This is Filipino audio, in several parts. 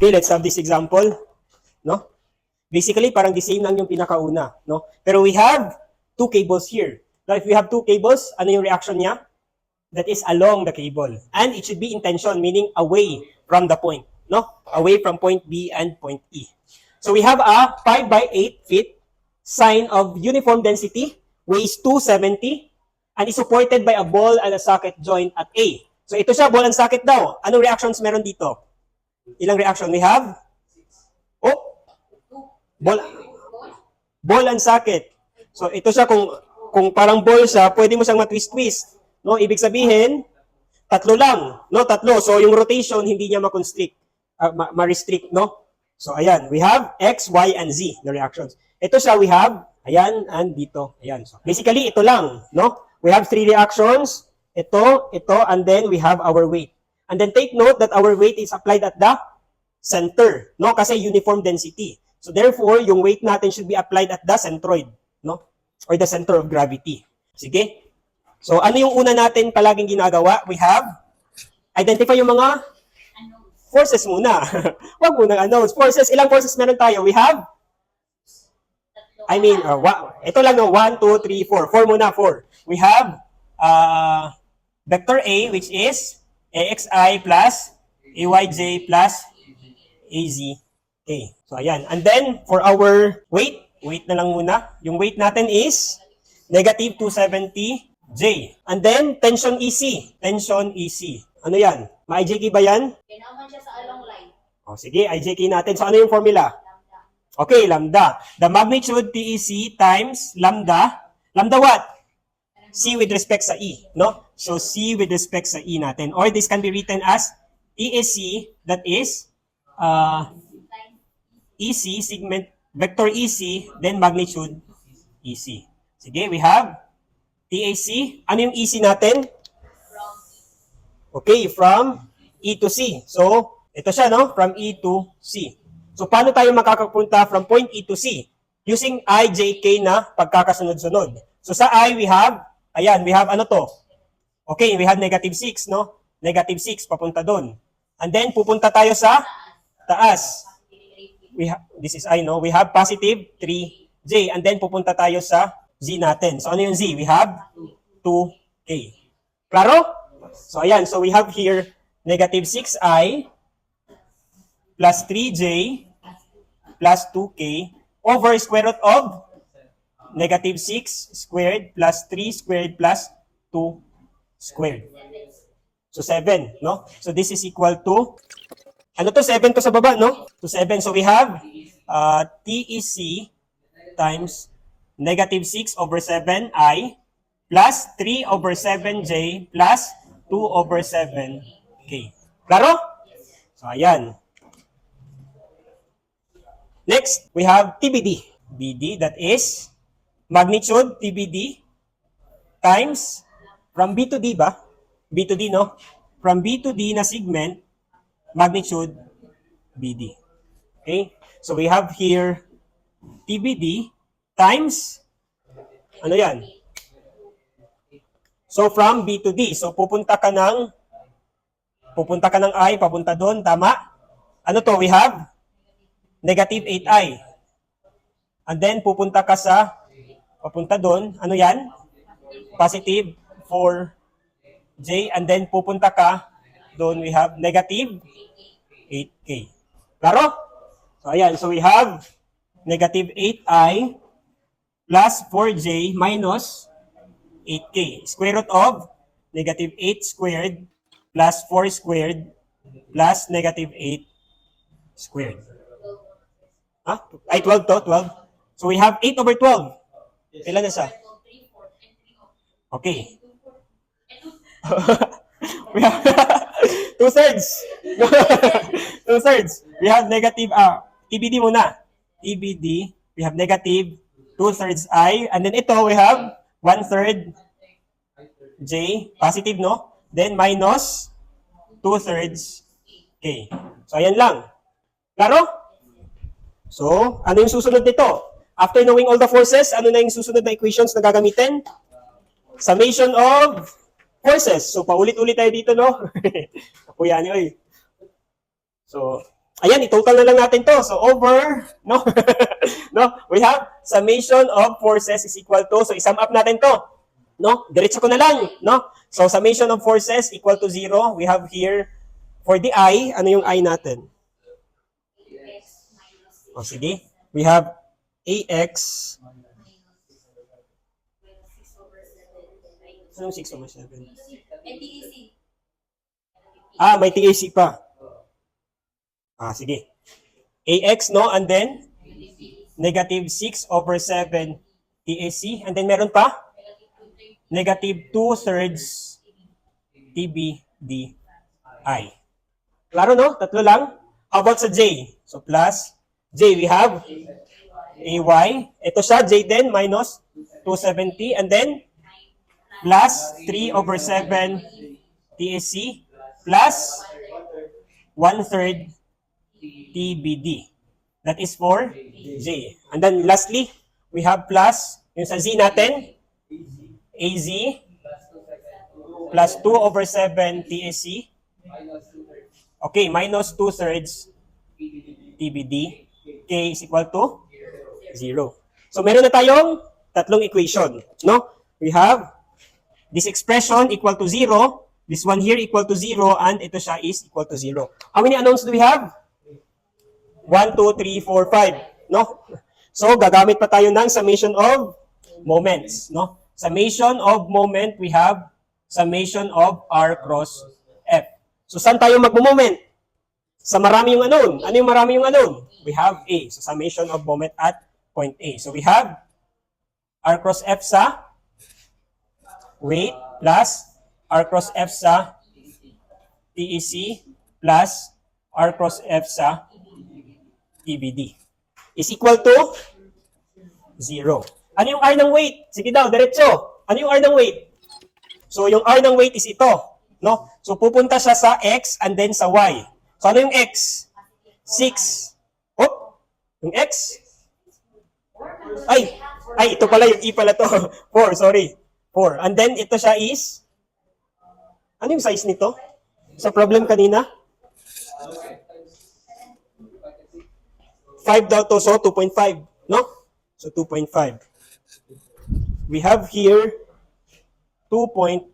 Okay, let's have this example. No? Basically, parang the same lang yung pinakauna. No? Pero we have two cables here. Now, if we have two cables, ano yung reaction niya? That is along the cable. And it should be in tension, meaning away from the point. No? Away from point B and point E. So we have a 5 by 8 feet sign of uniform density, weighs 270, and is supported by a ball and a socket joint at A. So ito siya, ball and socket daw. Anong reactions meron dito? Ilang reaction we have? Oh, ball and socket. So ito siya, kung parang ball siya, pwede mo siyang matwist-twist. No, ibig sabihin, tatlo lang, no, tatlo. So yung rotation hindi niya ma-constrict, ma-restrict, no? So ayan, we have X, Y, and Z, the reactions. Ito siya, we have, ayan, and dito, ayan. So basically, ito lang, no? We have three reactions, ito, and then we have our weight. And then take note that our weight is applied at the center, no? Kasi uniform density. So therefore, yung weight natin should be applied at the centroid, no? Or the center of gravity. Sige? So ano yung una natin palaging ginagawa? We have, identify yung mga forces muna. Wag muna forces. Ilang forces meron tayo? We have, ito lang no, 1, 2, 3, 4. 4 muna, 4. We have vector A, which is AXI plus AYJ plus AZK. So, ayan. And then, for our weight na lang muna. Yung weight natin is negative 270J. And then, tension EC. Tension EC. Ano yan? Ma-IJK ba yan? Kailangan siya sa along line. O, sige, IJK natin. So, ano yung formula? Okay, lambda. The magnitude TEC times lambda. Lambda what? C with respect sa E, no? So, C with respect sa E natin. Or this can be written as EAC, that is EC, segment, vector EC, then magnitude EC. Sige, we have TAC. Ano yung EC natin? Okay, from E to C. So, ito siya, no? From E to C. So, paano tayo makakapunta from point E to C? Using I, J, K na pagkakasunod-sunod. So, sa I, we have, ayan, we have ano to? Okay, we have negative 6, no? Negative 6, papunta doon. And then, pupunta tayo sa taas. This is I, no? We have positive 3J. And then, pupunta tayo sa Z natin. So, ano yung Z? We have 2K. Klaro? So, ayan. So, we have here negative 6I plus 3J plus 2K over square root of negative 6 squared plus 3 squared plus 2 squared. So, 7, no? So, this is equal to, ano to? 7 to sa baba, no? To 7. So, we have TEC times negative 6 over 7I plus 3 over 7J plus 2 over 7K. Klaro? So, ayan. Next, we have TBD. BD, that is magnitude TBD times from B to D ba? B to D, no? From B to D na segment, magnitude BD. Okay? So, we have here TBD times, ano yan? So, from B to D. So, pupunta ka ng I, papunta doon, tama? Ano to? We have negative 8I. And then, papunta doon, ano yan? Positive 4J. And then, pupunta ka doon, we have negative 8K. Klaro? So, ayan. So, we have negative 8I plus 4J minus 8K. Square root of negative 8 squared plus 4 squared plus negative 8 squared. Ay, 12 to, 12. So, we have 8 over 12. Ilan na siya? Okay. We have 2/3. 2/3. We have negative, TBD muna. TBD, we have negative 2/3 I. And then ito, we have 1/3 J. Positive, no? Then minus 2/3 K. So, ayan lang. Klaro? So, ano yung susunod nito? After knowing all the forces, ano na yung susunod na equations na gagamitin? Summation of forces. So, paulit-ulit tayo dito, no? Kapuyani, oy. So, Ayan, i-total na lang natin to. So, over, no? No? We have summation of forces is equal to, so i-sum up natin to. No? Diretso ko na lang, no? So, summation of forces equal to 0. We have here, for the I, ano yung I natin? O, sige. We have AX. Anong 6 over 7? Ah, may TAC pa. Ah, sige. AX, no? And then, negative 6 over 7 TAC. And then, meron pa? Negative 2/3 TBDI. Klaro, no? Tatlo lang. How about sa J? So, plus J, we have AY. Ito siya, J din, minus 270. And then, plus 3 over 7 TAC plus 1/3 TBD. That is for J. And then lastly, we have plus, yung sa Z natin, AZ plus 2 over 7 TAC. Okay, minus 2/3 TBD. K is equal to 0. So meron na tayong tatlong equation. No? We have this expression equal to 0, this one here equal to 0, and ito siya is equal to 0. How many unknowns do we have? 1, 2, 3, 4, 5. No? So, gagamit pa tayo ng summation of moments. No? Summation of moment, we have summation of R cross F. So, saan tayo magmo-moment? Sa marami yung unknown. Ano yung marami yung unknown? We have A. So, summation of moment at point A. So, we have R cross F sa weight plus R cross F sa TEC plus R cross F sa TBD is equal to 0. Ano yung R ng weight? Sige daw, diretso. Ano yung R ng weight? So, yung R ng weight is ito. No? So, pupunta siya sa X and then sa Y. So, ano yung X? 6. Oh, yung X? Ay, ito pala yung E pala to. 4, sorry. 4. And then, ito siya is, ano yung size nito? Sa problem kanina? 5 daw to, so 2.5, no? So 2.5. We have here 2.5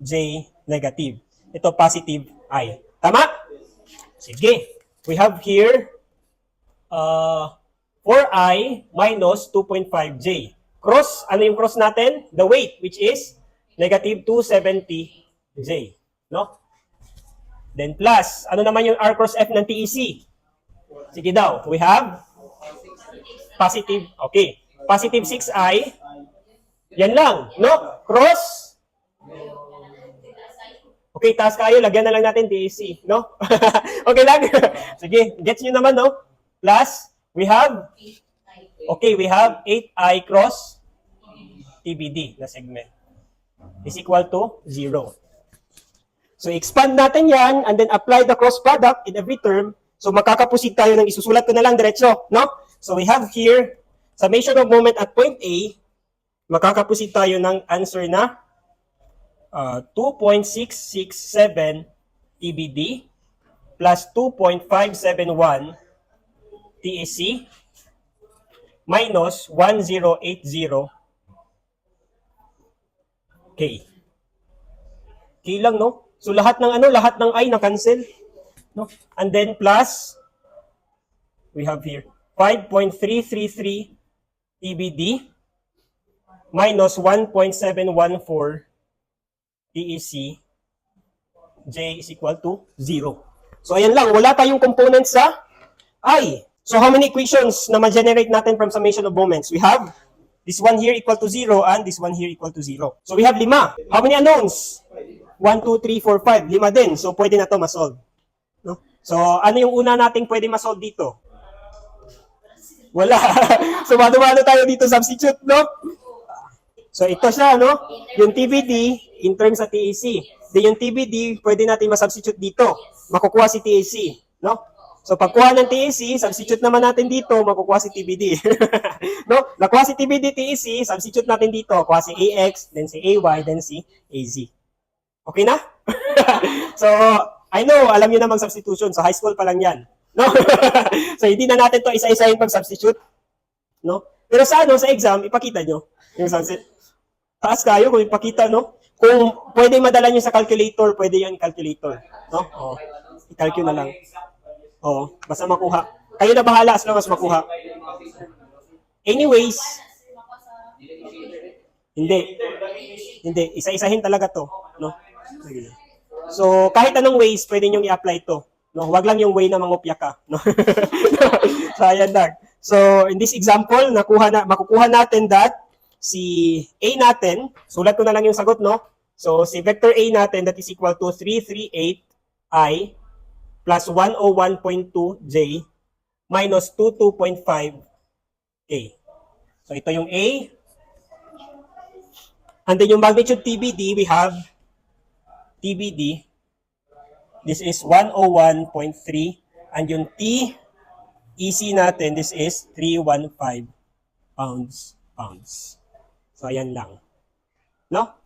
J negative. Ito positive I. Tama? Sige. We have here 4I minus 2.5 J. Cross, ano yung cross natin? The weight, which is negative 270 J. No? Then plus, ano naman yung R cross F ng TEC? Sige daw, we have positive, okay. Positive 6I. Yan lang, no? Cross. Okay, taas kayo, lagyan na lang natin TEC, no? Okay lang? Sige, gets nyo naman, no? Plus, we have, okay, we have 8I cross TBD na segment is equal to 0. So, expand natin yan and then apply the cross product in every term. So, makakapusid tayo ng isusulat ko na lang diretso, no? So, we have here, summation of moment at point A, makakapusid tayo ng answer na 2.667 TBD plus 2.571 TEC minus 1080 K. K lang, no? So, lahat ng I na-cancel. No? And then plus, we have here 5.333 TBD minus 1.714 TEC. J is equal to 0. So, ayan lang. Wala tayong components sa I. So, how many equations na ma-generate natin from summation of moments? We have this one here equal to 0 and this one here equal to 0. So, we have 5. How many unknowns? 1, 2, 3, 4, 5. 5 din. So, pwede na to ma-solve. No? So, ano yung una nating pwede ma-solve dito? Wala. So, mano-mano tayo dito substitute, no? So, ito siya, no? Yung TBD in terms sa TEC. Then, yung TBD, pwede natin ma-substitute dito. Makukuha si TEC, no? So, pagkuha ng TEC, substitute naman natin dito, makukuha si TBD. No? Nakuha si TBD, TEC, substitute natin dito. Kuha si AX, then si AY, then si AZ. Okay na? So, I know, alam niyo na mag-substitution. Sa high school pa lang yan. No? So, hindi na natin to isa-isahin pag-substitute. No? Pero sa ano, sa exam, ipakita nyo. Yung sunset. Taas kayo kung ipakita, no? Kung pwede madala nyo sa calculator, pwede yan calculator. No? Oo. I-calculate na lang. Oo. Basta makuha. Kayo na bahala as long as makuha. Anyways, hindi. Hindi. Isa-isahin talaga to. No? Sige. So, kahit anong ways, pwede nyo i-apply to. No? Huwag lang yung way na mangopya ka. No? So, ayan lang. So, in this example, makukuha natin that si A natin, sulat ko na lang yung sagot, no? So, si vector A natin, that is equal to 338I plus 101.2J minus 22.5K. So, ito yung A. And then yung magnitude TBD, we have TBD. This is 101.3. And yung T, EC natin, this is 315 pounds. So, ayan lang. No?